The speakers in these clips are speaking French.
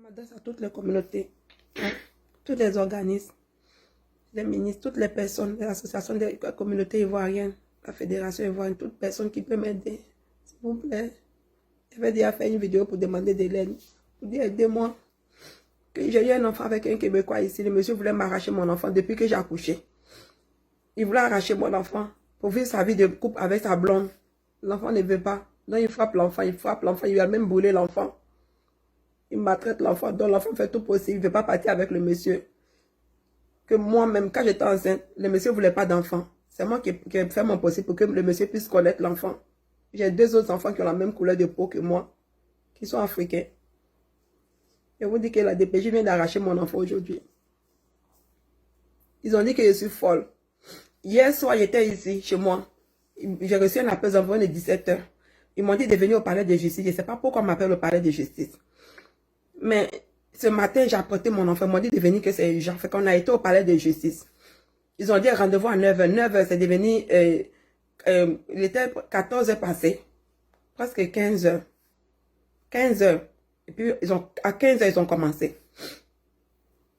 m'adresse à toutes les communautés, tous les organismes, les ministres, toutes les personnes, les associations des communautés ivoiriennes, la fédération ivoirienne, toute personne qui peut m'aider, s'il vous plaît. Je vais déjà faire une vidéo pour demander de l'aide, pour dire aidez-moi. J'ai eu un enfant avec un Québécois ici, le monsieur voulait m'arracher mon enfant depuis que j'ai accouché. Il voulait arracher mon enfant pour vivre sa vie de couple avec sa blonde. L'enfant ne veut pas. Donc il frappe l'enfant, il a même brûlé l'enfant. Il maltraite l'enfant, donc l'enfant fait tout possible, il ne veut pas partir avec le monsieur. Que moi-même, quand j'étais enceinte, le monsieur ne voulait pas d'enfant. C'est moi qui ai fait mon possible pour que le monsieur puisse connaître l'enfant. J'ai deux autres enfants qui ont la même couleur de peau que moi, qui sont africains. Je vous dis que la DPJ vient d'arracher mon enfant aujourd'hui. Ils ont dit que je suis folle. Hier soir, j'étais ici, chez moi. J'ai reçu un appel d'environ de 17 h. Ils m'ont dit de venir au palais de justice. Je ne sais pas pourquoi on m'appelle au palais de justice. Mais ce matin, j'ai apporté mon enfant. Ils m'ont dit de venir que c'est urgent. Fait qu'on a été au palais de justice. Ils ont dit rendez-vous à 9 h. 9 h, c'est devenu... il était 14 h passé. Presque 15 h. 15 h. Et puis, à 15 h, ils ont commencé.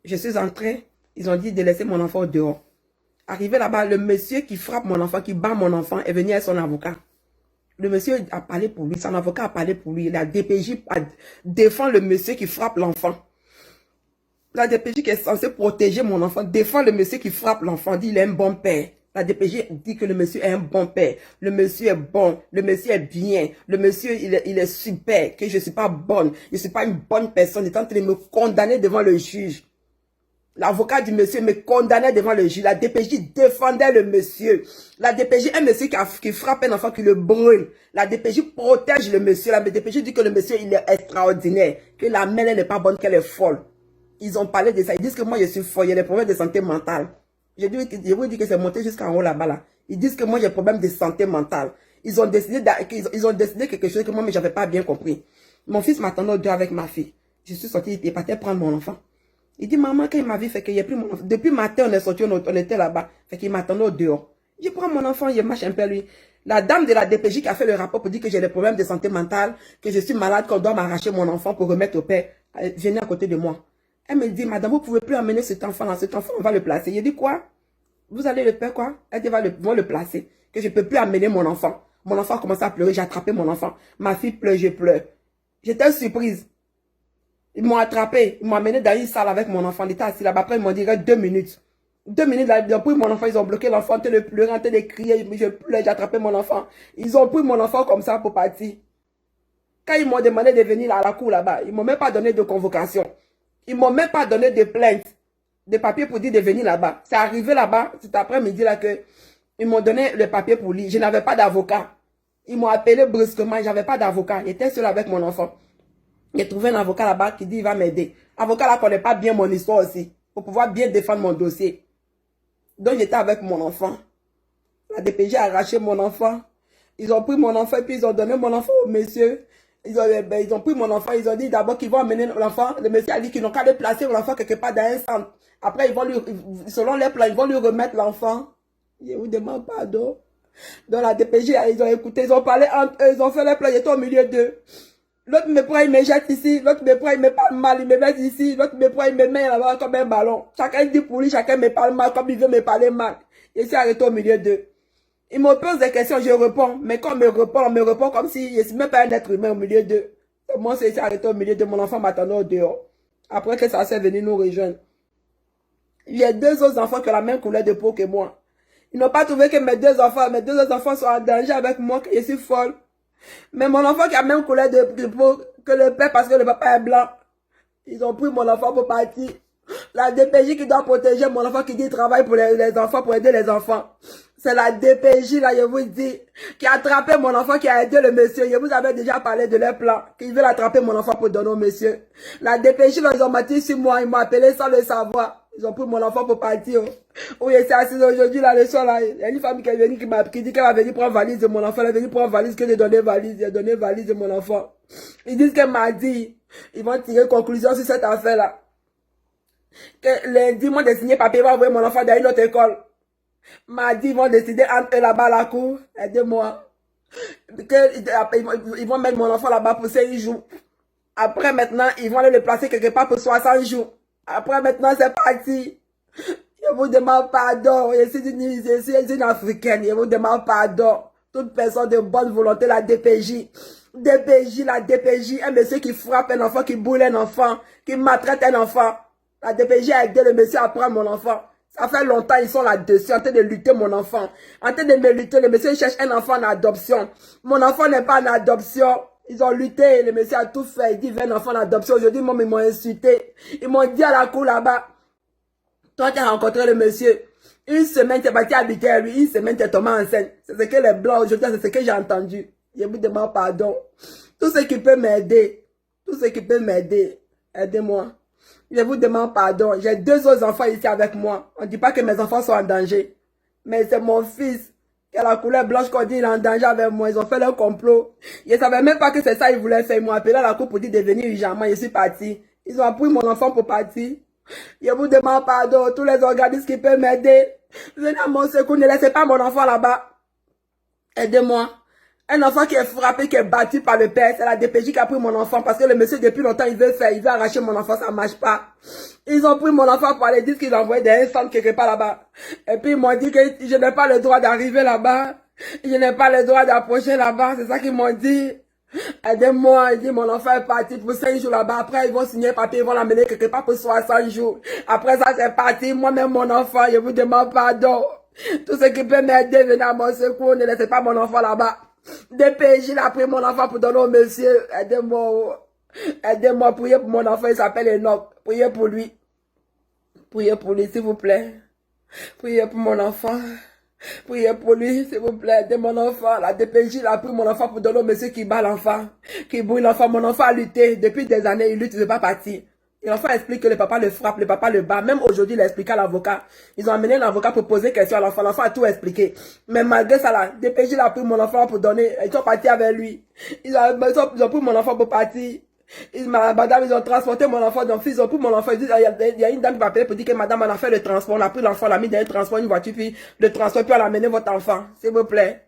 Je suis entrée. Ils ont dit de laisser mon enfant dehors. Arrivé là-bas, le monsieur qui frappe mon enfant, qui bat mon enfant, est venu avec son avocat. Le monsieur a parlé pour lui, son avocat a parlé pour lui. La DPJ défend le monsieur qui frappe l'enfant. La DPJ qui est censée protéger mon enfant défend le monsieur qui frappe l'enfant, dit qu'il est un bon père. La DPJ dit que le monsieur est un bon père. Le monsieur est bon, le monsieur est bien, le monsieur il est super, que je ne suis pas bonne, je ne suis pas une bonne personne. Il est en train de me condamner devant le juge. L'avocat du monsieur me condamnait devant le juge. La DPJ défendait le monsieur. La DPJ, un monsieur qui frappe un enfant, qui le brûle. La DPJ protège le monsieur. La DPJ dit que le monsieur, il est extraordinaire. Que la mère, elle n'est pas bonne, qu'elle est folle. Ils ont parlé de ça. Ils disent que moi, je suis folle. Il y a des problèmes de santé mentale. Je vous dis que c'est monté jusqu'en haut là-bas. Là. Ils disent que moi, j'ai des problèmes de santé mentale. Ils ont décidé quelque chose que moi, mais je n'avais pas bien compris. Mon fils m'attendait au deux avec ma fille. Je suis sortie, il partait prendre mon enfant. Il dit, maman, quand il m'a vu, fait qu'il a pris mon enfant. Depuis matin, on est sorti, on était là-bas. Fait qu'il m'attendait au dehors. Je prends mon enfant, je marche un peu lui. La dame de la DPJ qui a fait le rapport pour dire que j'ai des problèmes de santé mentale, que je suis malade, qu'on doit m'arracher mon enfant pour remettre au père, venez à côté de moi. Elle me dit, madame, vous ne pouvez plus amener cet enfant-là. Cet enfant, on va le placer. Je dis, quoi? Vous allez le faire quoi? Elle dit, vont le placer. Que je ne peux plus amener mon enfant. Mon enfant a commencé à pleurer, j'ai attrapé mon enfant. Ma fille pleure, je pleure. J'étais surprise. Ils m'ont attrapé, ils m'ont amené dans une salle avec mon enfant. Il était assis là-bas. Après, ils m'ont dit 2 minutes. 2 minutes, là, ils ont pris mon enfant, ils ont bloqué l'enfant, en train de pleurer, en train de crier. Je pleure, j'ai attrapé mon enfant. Ils ont pris mon enfant comme ça pour partir. Quand ils m'ont demandé de venir à la cour là-bas, ils ne m'ont même pas donné de convocation. Ils ne m'ont même pas donné de plainte, de papier pour dire de venir là-bas. C'est arrivé là-bas, cet après-midi là que ils m'ont donné le papier pour lire. Je n'avais pas d'avocat. Ils m'ont appelé brusquement, je n'avais pas d'avocat. J'étais seule avec mon enfant. J'ai trouvé un avocat là-bas qui dit il va m'aider. Avocat là connaît pas bien mon histoire aussi. Pour pouvoir bien défendre mon dossier. Donc j'étais avec mon enfant. La DPJ a arraché mon enfant. Ils ont pris mon enfant et puis ils ont donné mon enfant au monsieur. Ils ont pris mon enfant. Ils ont dit d'abord qu'ils vont amener l'enfant. Le monsieur a dit qu'ils n'ont qu'à le placer l'enfant quelque part dans un centre. Après ils vont lui, selon les plans, ils vont lui remettre l'enfant. Je vous demande pardon. Donc la DPJ, ils ont écouté, ils ont parlé entre eux, ils ont fait les plans, j'étais au milieu d'eux. L'autre me prend, il me jette ici. L'autre me prend, il me parle mal, il me met ici. L'autre me prend, il me met là-bas comme un ballon. Chacun dit pour lui, chacun me parle mal comme il veut me parler mal. Je suis arrêté au milieu d'eux. Ils me posent des questions, je réponds. Mais quand on me répond comme si je ne suis même pas un être humain au milieu d'eux. Moi, je suis arrêté au milieu de mon enfant m'attendait au dehors. Après que ça s'est venu nous rejoindre. Il y a deux autres enfants qui ont la même couleur de peau que moi. Ils n'ont pas trouvé que mes deux autres enfants sont en danger avec moi, que je suis folle. Mais mon enfant qui a même couleur de peau que le père parce que le papa est blanc. Ils ont pris mon enfant pour partir. La DPJ qui doit protéger mon enfant qui dit qu'il travaille pour les enfants, pour aider les enfants. C'est la DPJ là, je vous dis, qui a attrapé mon enfant, qui a aidé le monsieur. Je vous avais déjà parlé de leur plan, qu'ils veulent attraper mon enfant pour donner au monsieur. La DPJ là, ils ont menti sur moi, ils m'ont appelé sans le savoir. Ils ont pris mon enfant pour partir. Oui, c'est assis aujourd'hui, là, le soir, là. Il y a une femme qui est venue, qui dit qu'elle va venir prendre valise de mon enfant. Elle est venue prendre valise, que j'ai donné valise. J'ai donné valise de mon enfant. Ils disent qu'elle m'a dit, ils vont tirer conclusion sur cette affaire-là. Que lundi, ils m'ont désigné papier, ils vont envoyer mon enfant dans une autre école. Mardi, ils vont décider entre eux là-bas à la cour. Aidez-moi. Ils vont mettre mon enfant là-bas pour 5 jours. Après, maintenant, ils vont aller le placer quelque part pour 60 jours. Après, maintenant, c'est parti. Je vous demande pardon. Je suis une Africaine. Je vous demande pardon. Toute personne de bonne volonté, la DPJ. La DPJ, un monsieur qui frappe un enfant, qui boule un enfant, qui maltraite un enfant. La DPJ a aidé le monsieur à prendre mon enfant. Ça fait longtemps, ils sont là-dessus, en train de lutter mon enfant. En train de me lutter, le monsieur cherche un enfant en adoption. Mon enfant n'est pas en adoption. Ils ont lutté, le monsieur a tout fait. Il dit, veut un enfant en adoption. Aujourd'hui, ils m'ont insulté. Ils m'ont dit à la cour là-bas, toi, tu as rencontré le monsieur. Une semaine, tu es parti habiter à lui. Une semaine, tu es tombé enceinte. C'est ce que les blancs aujourd'hui, c'est ce que j'ai entendu. Je vous demande pardon. Tout ce qui peut m'aider, aidez-moi. Je vous demande pardon. J'ai 2 autres enfants ici avec moi. On ne dit pas que mes enfants sont en danger. Mais c'est mon fils qui a la couleur blanche qu'on dit il est en danger avec moi. Ils ont fait leur complot. Je ne savais même pas que c'est ça qu'ils voulaient faire. Ils m'ont appelé à la cour pour dire de venir urgemment. Je suis parti. Ils ont pris mon enfant pour partir. Je vous demande pardon. Tous les organismes qui peuvent m'aider. Venez à mon secours. Ne laissez pas mon enfant là-bas. Aidez-moi. Un enfant qui est frappé, qui est battu par le père, c'est la DPJ qui a pris mon enfant parce que le monsieur depuis longtemps il veut arracher mon enfant, ça marche pas. Ils ont pris mon enfant pour aller dire qu'ils ont envoyé des centres quelque part là-bas. Et puis ils m'ont dit que je n'ai pas le droit d'arriver là-bas, je n'ai pas le droit d'approcher là-bas, c'est ça qu'ils m'ont dit. Aidez-moi, ils disent mon enfant est parti pour 5 jours là-bas, après ils vont signer un papier, ils vont l'amener quelque part pour 60 jours. Après ça c'est parti, moi-même mon enfant, je vous demande pardon. Tout ce qui peut m'aider, venez à mon secours, ne laissez pas mon enfant là-bas. DPJ a pris mon enfant pour donner au monsieur. Aidez-moi. Aidez-moi. Priez pour mon enfant. Il s'appelle Enoch. Priez pour lui. Priez pour lui, s'il vous plaît. Priez pour mon enfant. Priez pour lui, s'il vous plaît. Aidez mon enfant. La DPJ a pris mon enfant pour donner au monsieur qui bat l'enfant. Qui bouille l'enfant. Mon enfant a lutté. Depuis des années, il lutte, il ne veut pas partir. Et l'enfant explique que le papa le frappe, le papa le bat. Même aujourd'hui, il a expliqué à l'avocat. Ils ont amené un avocat pour poser question à l'enfant. L'enfant a tout expliqué. Mais malgré ça, là, DPJ a pris mon enfant pour donner. Ils sont partis avec lui. Ils ont pris mon enfant pour partir. Madame, ils ont transporté mon enfant. Donc, ils ont pris mon enfant. Il y a une dame qui m'a appelé pour dire que madame, on a fait le transport. On a pris l'enfant, on l'a mis dans le transport, une voiture, puis le transport, puis on a amené votre enfant. S'il vous plaît.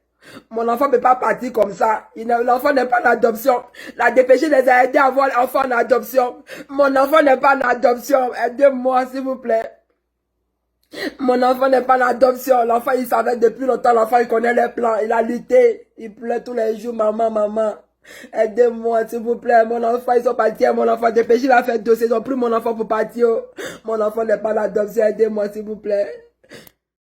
Mon enfant ne peut pas partir comme ça. L'enfant n'est pas en adoption. La DPJ les a aidés à avoir l'enfant en adoption. Mon enfant n'est pas en adoption. Aidez-moi, s'il vous plaît. Mon enfant n'est pas en adoption. L'enfant, il savait depuis longtemps. L'enfant, il connaît les plans. Il a lutté. Il pleure tous les jours. Maman, maman. Aidez-moi, s'il vous plaît. Mon enfant, ils sont partis. Mon enfant, DPJ, il a fait dossier. Ils ont pris mon enfant pour partir. Mon enfant n'est pas en adoption. Aidez-moi, s'il vous plaît.